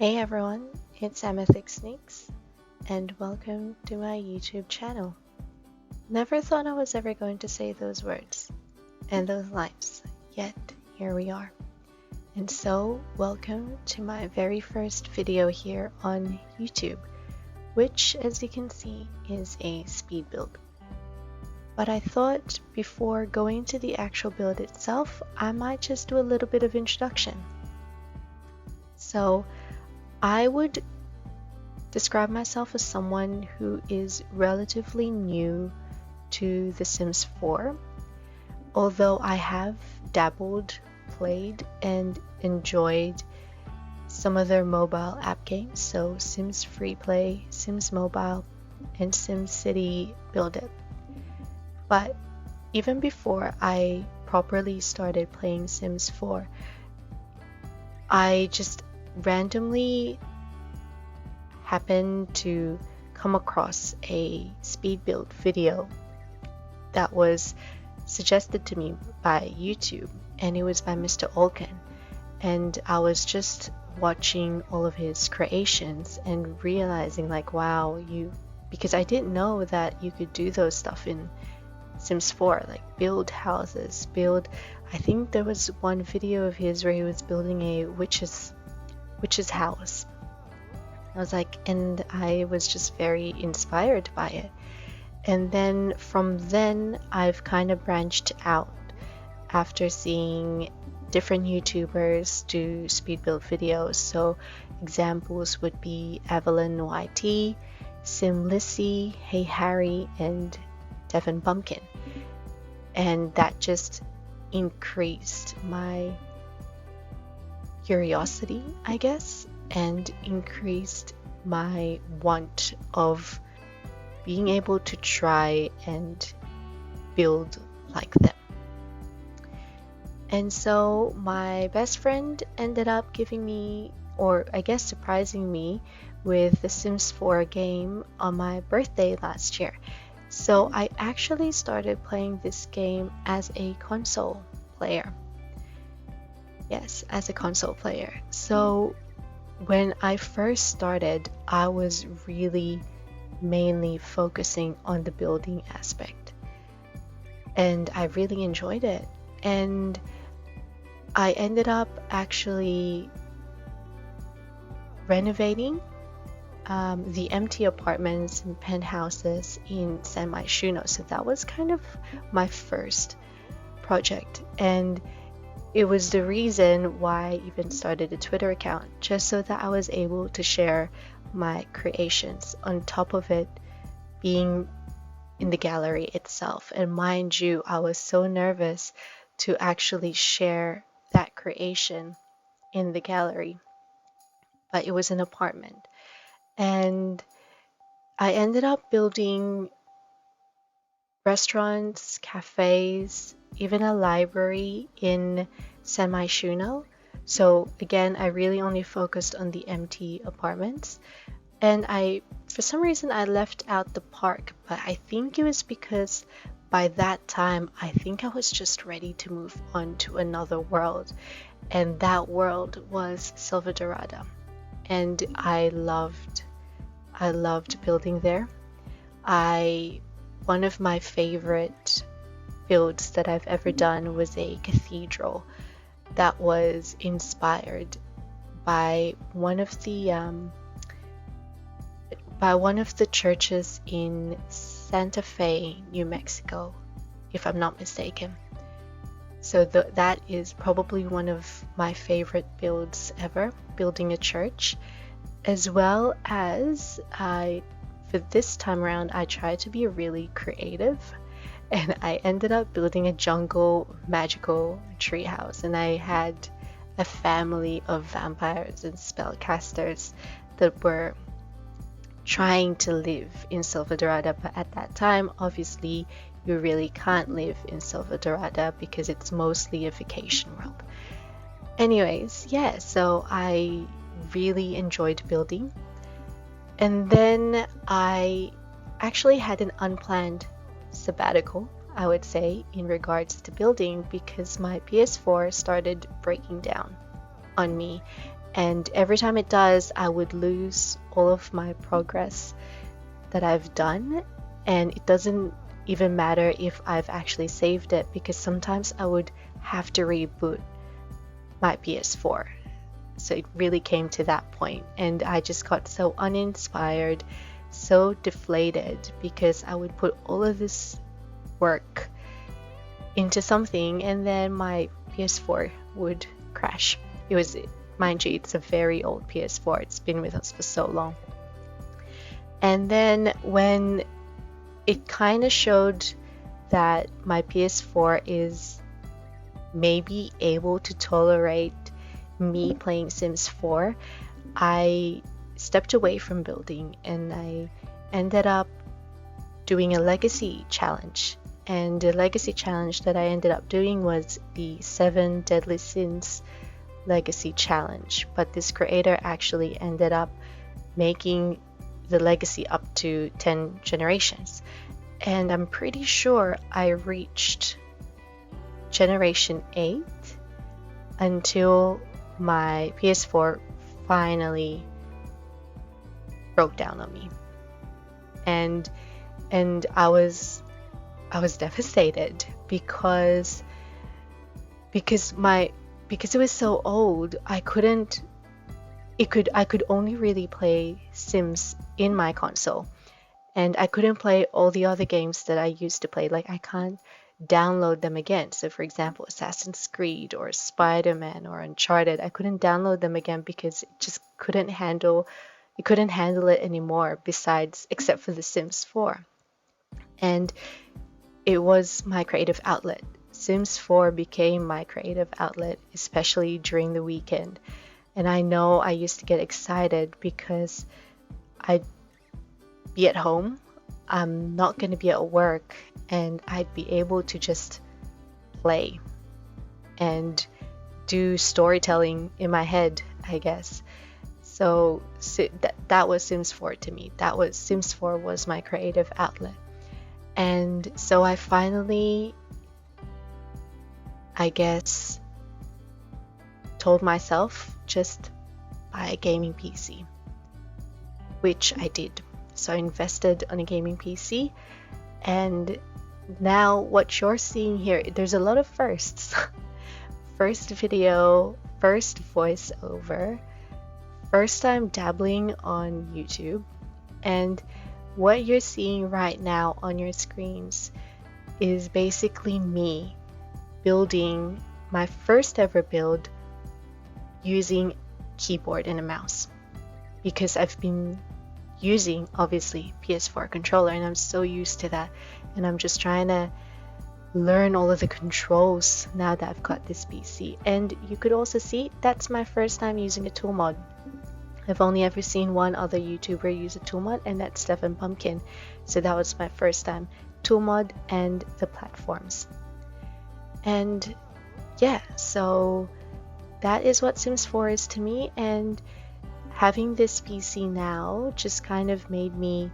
Hey everyone, it's amethyxtnix and welcome to my YouTube channel. Never thought I was ever going to say those words and those lines, yet here we are. And so, welcome to my very first video here on YouTube, which as you can see is a speed build. But I thought before going to the actual build itself, I might just do a little bit of introduction. So I would describe myself as someone who is relatively new to The Sims 4, although I have dabbled, played, and enjoyed some of their mobile app games, so Sims Free Play, Sims Mobile, and SimCity Build It. But even before I properly started playing Sims 4, I just randomly happened to come across a speed build video that was suggested to me by YouTube, and it was by Mr. Olken, and I was just watching all of his creations and realizing like, wow, because I didn't know that you could do those stuff in Sims 4, like build houses, I think there was one video of his where he was building a witch's house. I was like, and I was just very inspired by it. And then from then I've kind of branched out after seeing different YouTubers do speed build videos. So examples would be Evelyn YT, Sim Lissy, Hey Harry, and Devin Bumpkin. And that just increased my curiosity, I guess, and increased my want of being able to try and build like them. And so my best friend ended up giving me, or I guess surprising me, with the Sims 4 game on my birthday last year. So I actually started playing this game as a console player. Yes, as a console player. So when I first started, I was really mainly focusing on the building aspect. And I really enjoyed it. And I ended up actually renovating the empty apartments and penthouses in San Myshuno. So that was kind of my first project, and it was the reason why I even started a Twitter account, just so that I was able to share my creations on top of it being in the gallery itself. And mind you, I was so nervous to actually share that creation in the gallery, but it was an apartment. And I ended up building restaurants, cafes, even a library in San Myshuno. So again, I really only focused on the empty apartments. And for some reason, I left out the park, but I think it was because by that time, I think I was just ready to move on to another world. And that world was Silva Dorada. And I loved building there. One of my favorite builds that I've ever done was a cathedral that was inspired by one of the churches in Santa Fe, New Mexico, if I'm not mistaken. So that is probably one of my favorite builds ever, building a church, as well as for this time around, I tried to be really creative, and I ended up building a jungle magical treehouse, and I had a family of vampires and spellcasters that were trying to live in Silva Dorada, but at that time, obviously, you really can't live in Silva Dorada because it's mostly a vacation world. Anyways, yeah, so I really enjoyed building. And then I actually had an unplanned sabbatical, I would say, in regards to building, because my PS4 started breaking down on me, And every time it does, I would lose all of my progress that I've done, and it doesn't even matter if I've actually saved it, because sometimes I would have to reboot my PS4. So it really came to that point, and I just got so uninspired, so deflated, because I would put all of this work into something and then my PS4 would crash. It was, mind you, it's a very old PS4. It's been with us for so long. And then when it kind of showed that my PS4 is maybe able to tolerate me playing Sims 4, I stepped away from building and I ended up doing a legacy challenge. And the legacy challenge that I ended up doing was the 7 Deadly Sins legacy challenge. But this creator actually ended up making the legacy up to 10 generations. And I'm pretty sure I reached generation 8 until my PS4 finally broke down on me. And I was devastated because it was so old. I could only really play Sims in my console, and I couldn't play all the other games that I used to play. Like, I can't download them again. So for example, Assassin's Creed or Spider-Man or Uncharted, I couldn't download them again because it just couldn't handle it anymore, except for The Sims 4. And it was my creative outlet. Sims 4 became my creative outlet, especially during the weekend. And I know I used to get excited because I'd be at home, I'm not going to be at work, and I'd be able to just play and do storytelling in my head, I guess. So that was Sims 4 to me. Sims 4 was my creative outlet. And so I finally, I guess, told myself, just buy a gaming PC, which I did. So I invested on a gaming PC, and now what you're seeing here, there's a lot of firsts. First video, first voiceover, first time dabbling on YouTube, and what you're seeing right now on your screens is basically me building my first ever build using keyboard and a mouse, because I've been using, obviously, PS4 controller, and I'm so used to that, and I'm just trying to learn all of the controls now that I've got this PC. And you could also see that's my first time using a tool mod. I've only ever seen one other YouTuber use a tool mod, and that's Stefan Pumpkin. So that was my first time, tool mod and the platforms. And yeah, so that is what Sims 4 is to me, and having this PC now just kind of made me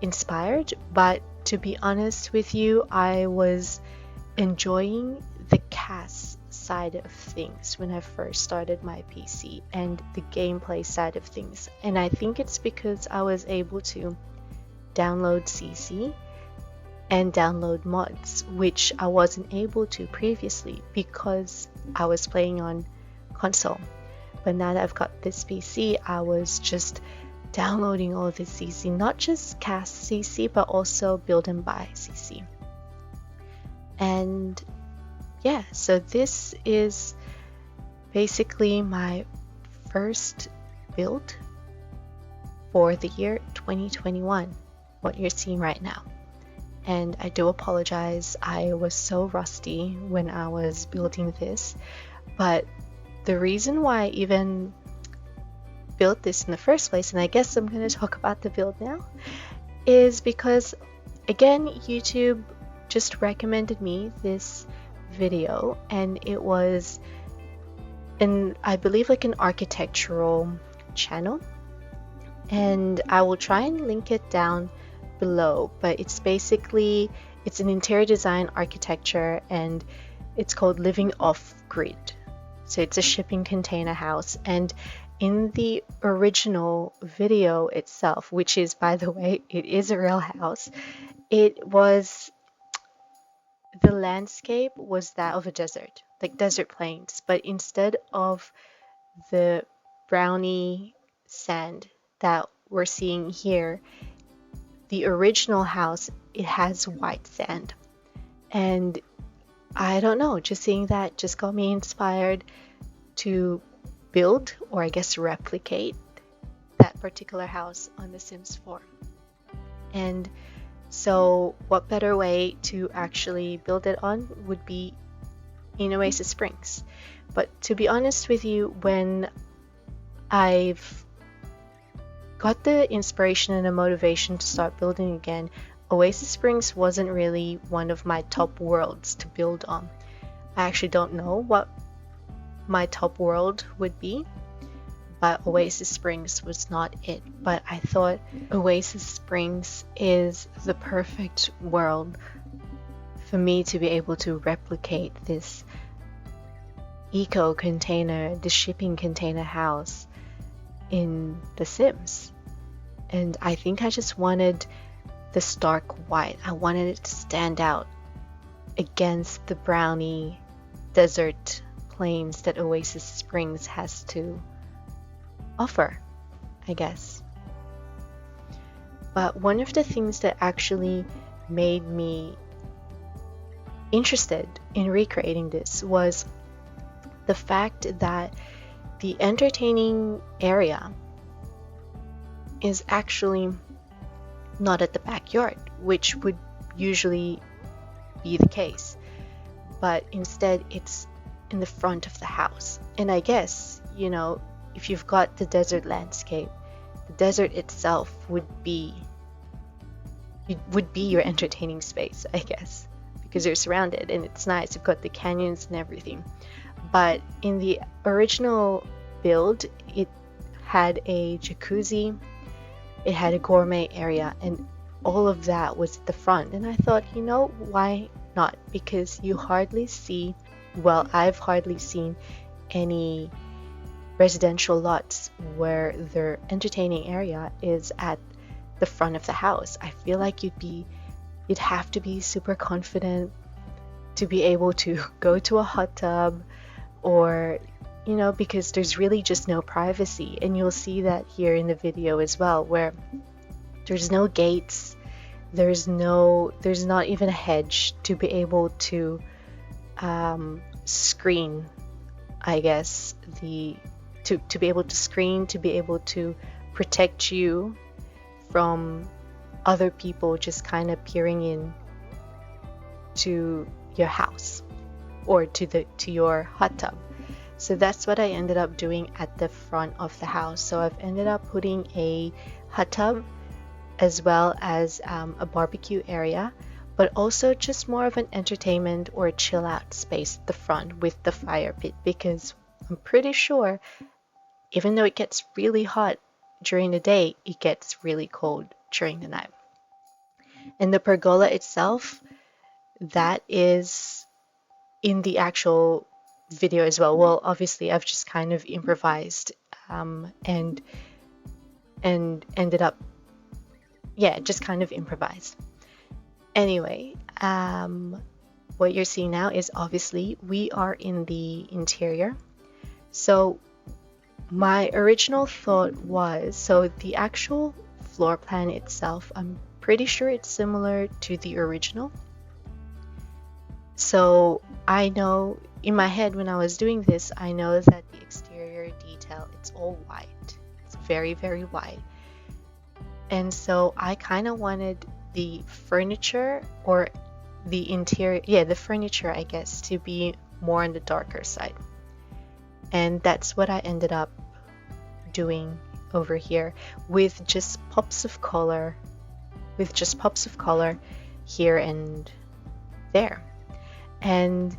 inspired. But to be honest with you, I was enjoying the CAS side of things when I first started my PC, and the gameplay side of things. And I think it's because I was able to download CC and download mods, which I wasn't able to previously because I was playing on console. But now that I've got this PC, I was just downloading all of this CC, not just cast CC, but also build and buy CC. And yeah, so this is basically my first build for the year 2021, what you're seeing right now. And I do apologize, I was so rusty when I was building this, but the reason why I even built this in the first place, and I guess I'm going to talk about the build now, is because, again, YouTube just recommended me this video, and it was I believe like an architectural channel, and I will try and link it down below, but it's an interior design architecture, and it's called Living Off Grid. So it's a shipping container house. And in the original video itself, which is, by the way, it is a real house, the landscape was that of a desert, like desert plains. But instead of the browny sand that we're seeing here, the original house, it has white sand. And I don't know, just seeing that just got me inspired to build, or I guess replicate, that particular house on The Sims 4. And so what better way to actually build it on would be in Oasis Springs. But to be honest with you, when I've got the inspiration and the motivation to start building again, Oasis Springs wasn't really one of my top worlds to build on. I actually don't know what my top world would be, but Oasis Springs was not it. But I thought Oasis Springs is the perfect world for me to be able to replicate this eco container, the shipping container house in The Sims. And I think I just wanted the stark white. I wanted it to stand out against the browny desert plains that Oasis Springs has to offer, I guess. But one of the things that actually made me interested in recreating this was the fact that the entertaining area is actually not at the backyard, which would usually be the case, but instead it's in the front of the house. And I guess, you know, if you've got the desert landscape, the desert itself would be your entertaining space, I guess, because you're surrounded and it's nice. You've got the canyons and everything. But in the original build, it had a jacuzzi, it had a gourmet area, and all of that was at the front. And I thought, you know, why not? Because you hardly see, well, I've hardly seen any residential lots where their entertaining area is at the front of the house. I feel like you'd have to be super confident to be able to go to a hot tub, or, you know, because there's really just no privacy. And you'll see that here in the video as well, where there's no gates, there's not even a hedge to be able to screen, I guess, to be able to screen, to be able to protect you from other people just kind of peering in to your house or to your hot tub. So that's what I ended up doing at the front of the house. So I've ended up putting a hot tub as well as a barbecue area, but also just more of an entertainment or chill out space at the front with the fire pit, because I'm pretty sure even though it gets really hot during the day, it gets really cold during the night. And the pergola itself, that is in the actual video as well. Well, obviously I've just kind of improvised and ended up, yeah, just kind of improvised. Anyway, what you're seeing now is obviously we are in the interior. So my original thought was, so the actual floor plan itself, I'm pretty sure it's similar to the original. So I know in my head when I was doing this, I know that the exterior detail, it's all white. It's very, very white. And so I kind of wanted the furniture, or the interior, yeah, the furniture, I guess, to be more on the darker side. And that's what I ended up doing over here, with just pops of color here and there. And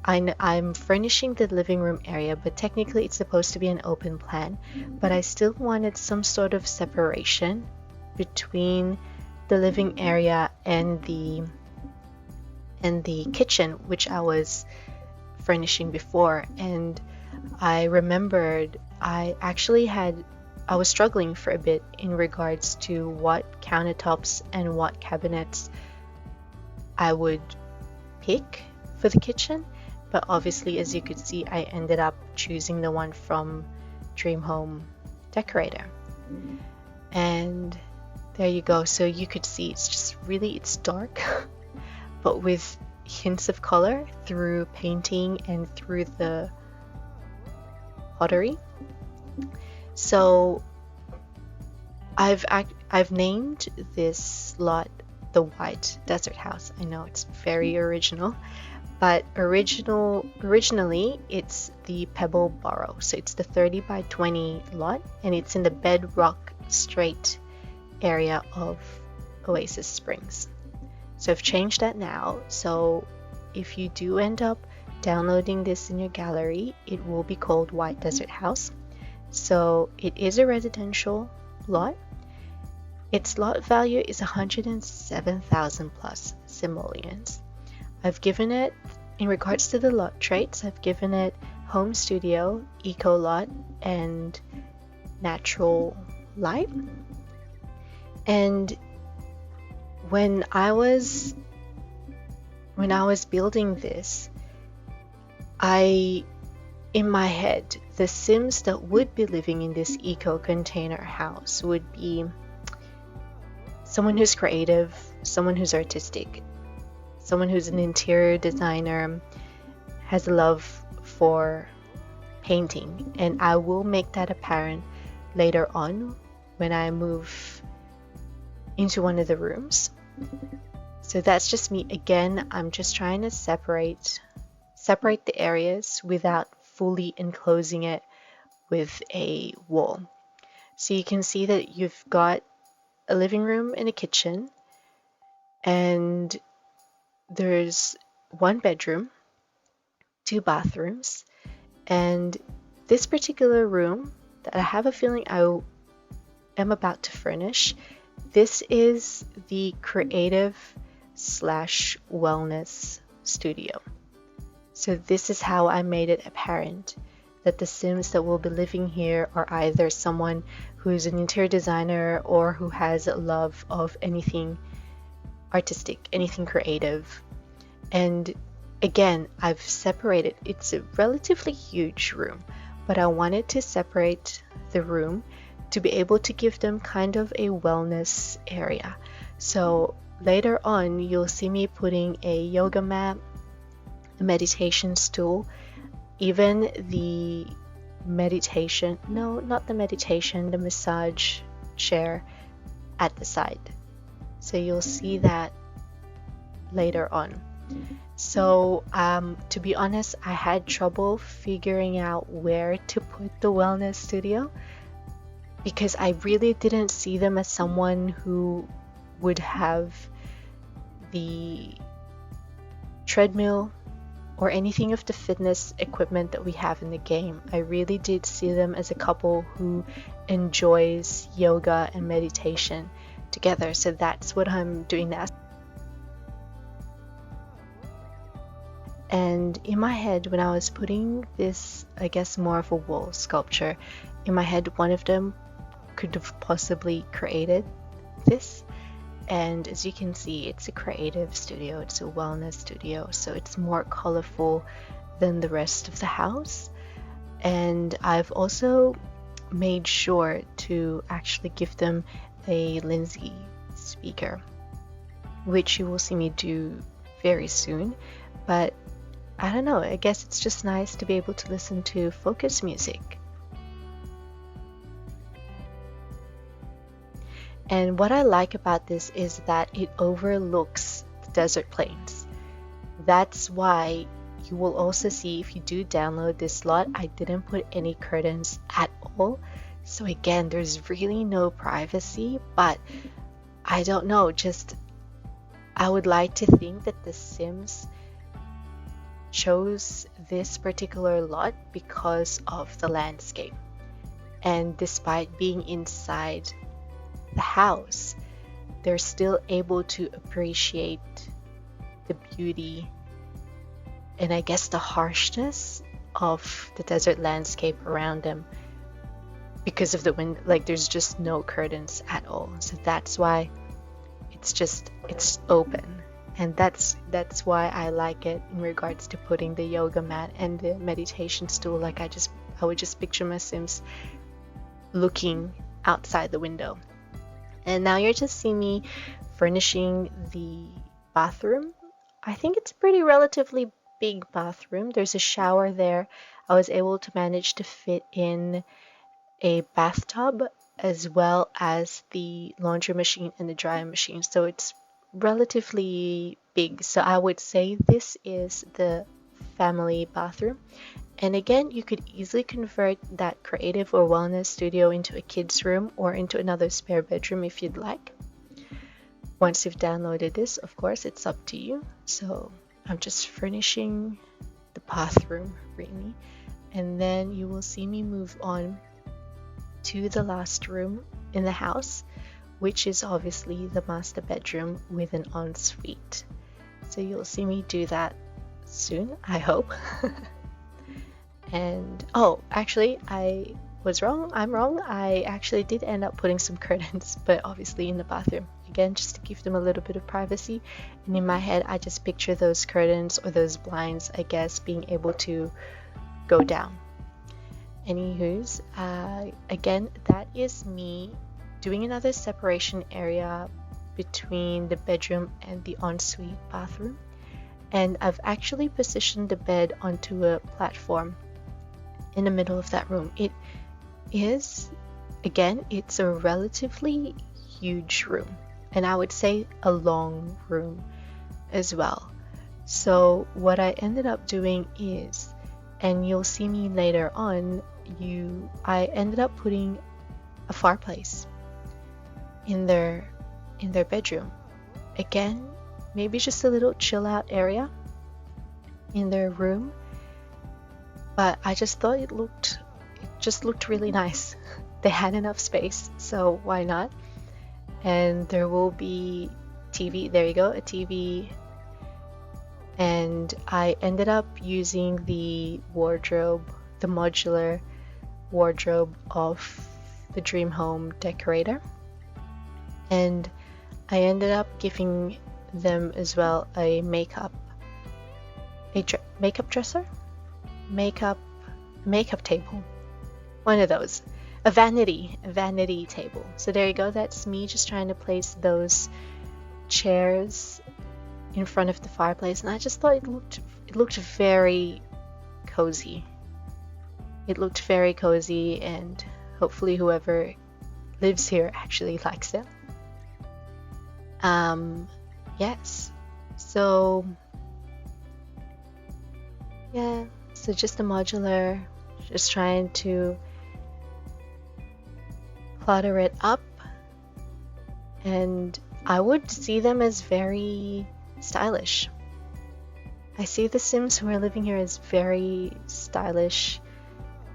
I'm furnishing the living room area, but technically it's supposed to be an open plan, but I still wanted some sort of separation between the living area and the kitchen, which I was furnishing before. And I remembered I was struggling for a bit in regards to what countertops and what cabinets I would pick for the kitchen, but obviously, as you could see, I ended up choosing the one from Dream Home Decorator. And there you go. So you could see it's dark, but with hints of color through painting and through the pottery. So I've named this lot the White Desert House. I know it's very original, but originally it's the Pebble Burrow. So it's the 30 by 20 lot, and it's in the Bedrock Strait area of Oasis Springs. So I've changed that now. So if you do end up downloading this in your gallery, it will be called White Desert House. So it is a residential lot. Its lot value is 107,000 plus simoleons. I've given it, in regards to the lot traits, I've given it home studio, eco lot, and natural light. And when I was building this, in my head, the Sims that would be living in this eco container house would be someone who's creative, someone who's artistic, someone who's an interior designer, has a love for painting. And I will make that apparent later on when I move into one of the rooms. So that's just me. Again, I'm just trying to separate the areas without fully enclosing it with a wall. So you can see that you've got a living room and a kitchen, and there's one bedroom, 2 bathrooms, and this particular room that I have a feeling I am about to furnish, this is the creative / wellness studio. So this is how I made it apparent that the Sims that will be living here are either someone who's an interior designer or who has a love of anything artistic, anything creative. And again, I've separated, it's a relatively huge room, but I wanted to separate the room to be able to give them kind of a wellness area. So later on, you'll see me putting a yoga mat, a meditation stool, even the the massage chair at the side. So you'll see that later on. So to be honest, I had trouble figuring out where to put the wellness studio because I really didn't see them as someone who would have the treadmill or anything of the fitness equipment that we have in the game. I really did see them as a couple who enjoys yoga and meditation together. So that's what I'm doing now. And in my head, when I was putting this, I guess more of a wall sculpture, in my head, one of them could have possibly created this. And as you can see, it's a creative studio, it's a wellness studio, so it's more colorful than the rest of the house. And I've also made sure to actually give them a Lindsay speaker, which you will see me do very soon. But I don't know, I guess it's just nice to be able to listen to focus music. And what I like about this is that it overlooks the desert plains. That's why you will also see, if you do download this lot, I didn't put any curtains at all. So again, there's really no privacy, but I don't know, just I would like to think that the Sims chose this particular lot because of the landscape. And despite being inside the house, they're still able to appreciate the beauty and I guess the harshness of the desert landscape around them because of the wind. Like there's just no curtains at all, so that's why it's open. And that's why I like it in regards to putting the yoga mat and the meditation stool. Like I would just picture my Sims looking outside the window. And now you're just seeing me furnishing the bathroom. I think it's a pretty relatively big bathroom. There's a shower there. I was able to manage to fit in a bathtub as well as the laundry machine and the dryer machine. So it's relatively big. So I would say this is the family bathroom. And again, you could easily convert that creative or wellness studio into a kid's room or into another spare bedroom if you'd like. Once you've downloaded this, of course, it's up to you. So I'm just furnishing the bathroom, really. And then you will see me move on to the last room in the house, which is obviously the master bedroom with an ensuite. So you'll see me do that soon, I hope. And oh, actually I was wrong. I'm wrong. I actually did end up putting some curtains, but obviously in the bathroom. Again, just to give them a little bit of privacy. And in my head, I just picture those curtains or those blinds, I guess, being able to go down. Anywho's, again, that is me doing another separation area between the bedroom and the ensuite bathroom. And I've actually positioned the bed onto a platform in the middle of that room. It is, again, it's a relatively huge room, and I would say a long room as well. So what I ended up doing is, and you'll see me later on, I ended up putting a fireplace in their bedroom. Again, maybe just a little chill out area in their room, but I just thought it just looked really nice. They had enough space, so why not? And there will be TV. There you go, a TV. And I ended up using the wardrobe, the modular wardrobe of the Dream Home decorator. And I ended up giving them as well a makeup dresser, makeup table, one of those, a vanity table. So there you go. That's me just trying to place those chairs in front of the fireplace, and I just thought it looked very cozy. It looked very cozy, and hopefully whoever lives here actually likes it. Yes. So yeah, so just a modular, just trying to clutter it up, and I would see them as very stylish. I see the Sims who are living here as very stylish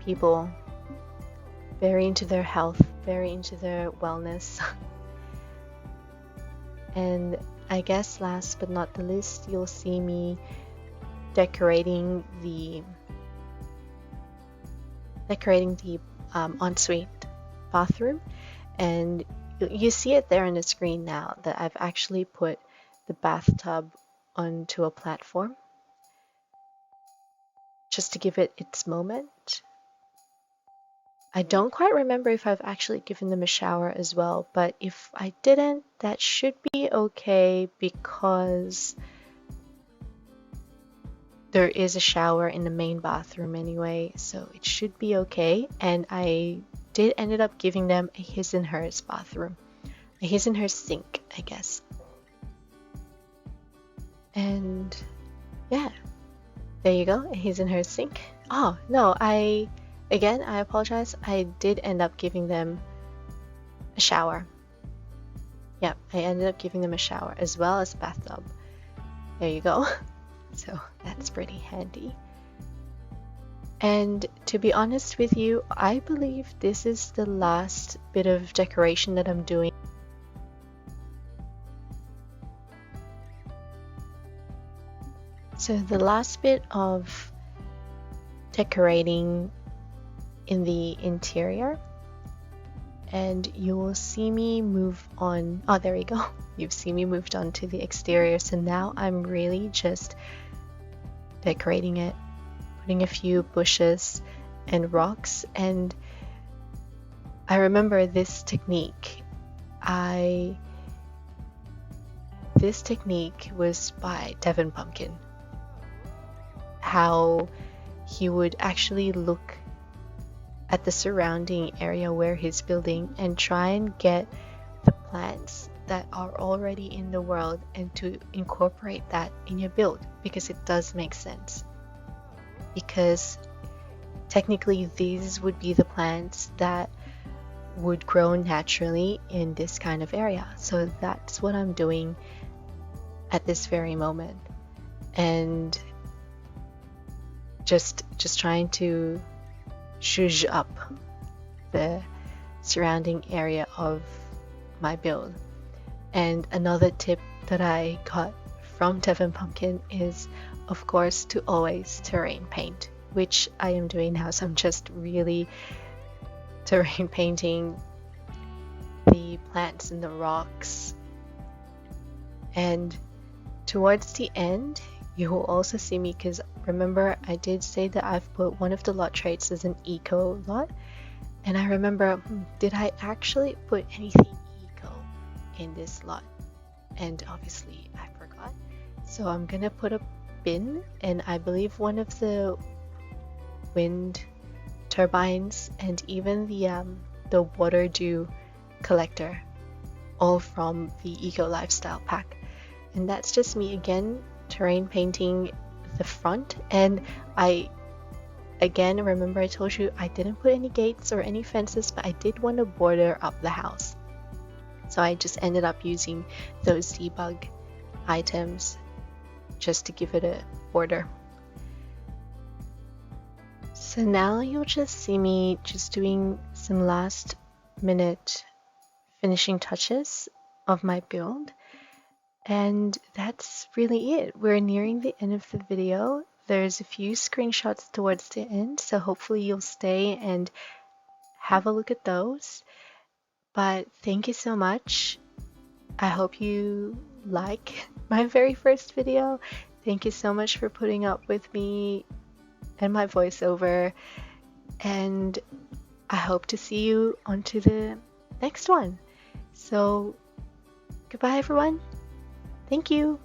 people, very into their health, very into their wellness. And I guess last but not the least, you'll see me decorating the ensuite bathroom, and you see it there on the screen now that I've actually put the bathtub onto a platform just to give it its moment. I don't quite remember if I've actually given them a shower as well, but if I didn't, that should be okay because there is a shower in the main bathroom anyway, so it should be okay. And I did ended up giving them a his and hers bathroom, a his and hers sink, I guess. And yeah, there you go, a his and hers sink. Oh no, I apologize. I did end up giving them a shower. Yep, I ended up giving them a shower as well as a bathtub. There you go. So that's pretty handy. And to be honest with you, I believe this is the last bit of decoration that I'm doing. So the last bit of decorating in the interior, and you will see me move on. Oh, there we go. You've seen me moved on to the exterior, so now I'm really just decorating it, putting a few bushes and rocks. And I remember this technique. This technique was by Devin Pumpkin. How he would actually look at the surrounding area where he's building and try and get the plants that are already in the world and to incorporate that in your build, because it does make sense. Because technically these would be the plants that would grow naturally in this kind of area. So that's what I'm doing at this very moment, and just trying to zhuzh up the surrounding area of my build. And another tip that I got from Devin Pumpkin is, of course, to always terrain paint, which I am doing now. So I'm just really terrain painting the plants and the rocks. And towards the end, you will also see me, because remember I did say that I've put one of the lot traits as an eco lot, and I remember, did I actually put anything eco in this lot? And obviously I forgot. So I'm gonna put a bin, and I believe one of the wind turbines and even the water dew collector, all from the Eco Lifestyle pack. And that's just me again terrain painting the front. And I again remember I told you I didn't put any gates or any fences, but I did want to border up the house, so I just ended up using those debug items just to give it a border. So now you'll just see me just doing some last minute finishing touches of my build. And that's really it. We're nearing the end of the video. There's a few screenshots towards the end, so hopefully you'll stay and have a look at those. But thank you so much. I hope you like my very first video. Thank you so much for putting up with me and my voiceover. And I hope to see you onto the next one. So goodbye, everyone. Thank you.